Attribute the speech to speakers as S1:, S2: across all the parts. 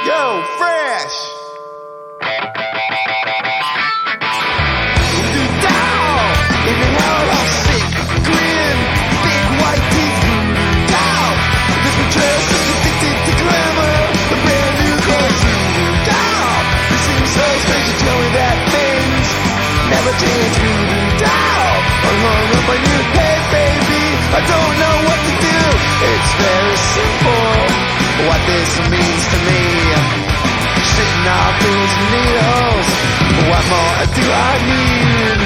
S1: Yo, fresh! Voodoo Doll! In the hell of sick grin, big white teeth, Voodoo Doll! This betrayal is addicted to glamour, a brand new clothes, Voodoo Doll! It seems so strange to tell me that things never change, Voodoo Doll! I'm hung up on your head, baby, I don't know what to do. It's very simple, what this means to me. Sitting on pins and needles, what more do I need?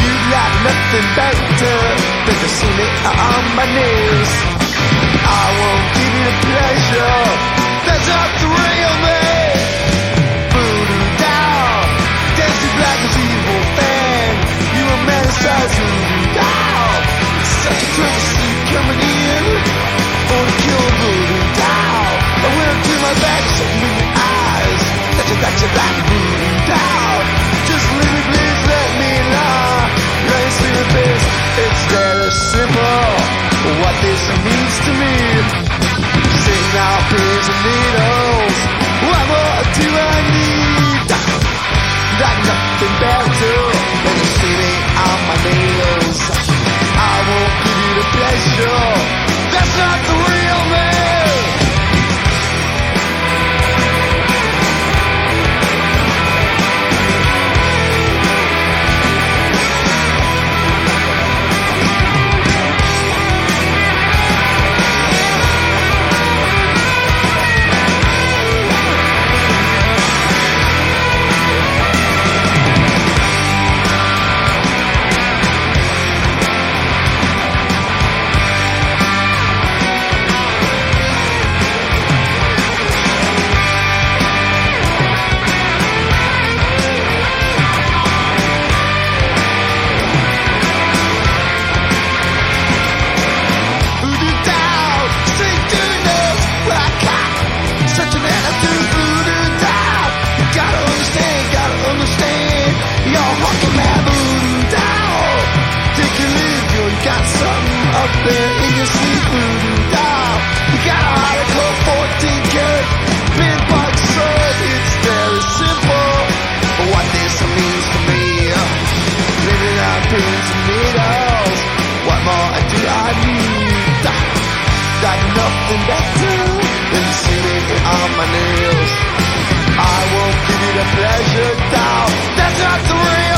S1: You'd like nothing better than to see me on my knees. I won't give you the pleasure, that's not the real me. Voodoo Doll, dancing black as evil fan. You romanticize Voodoo Doll. Such a thrill to see you coming in. Wanna kill Voodoo Doll. I will turn my back, something in your eyes. That you like Voodoo Doll. Just leave me, please let me lie. Right to your face, it's very simple what this means to me. Sitting out pins and needles, what more do I need? Like nothing better than to see me on my nails. I won't give you the pleasure, that's not the real me. Up there in your sleep, Voodoo Doll. You got a hardcore 14 karat pinpoint sword. It's very simple what this means to me. Living on pins and needles, what more do I need? Got nothing better than sitting on my nails. I won't give you the pleasure, doll. That's not the real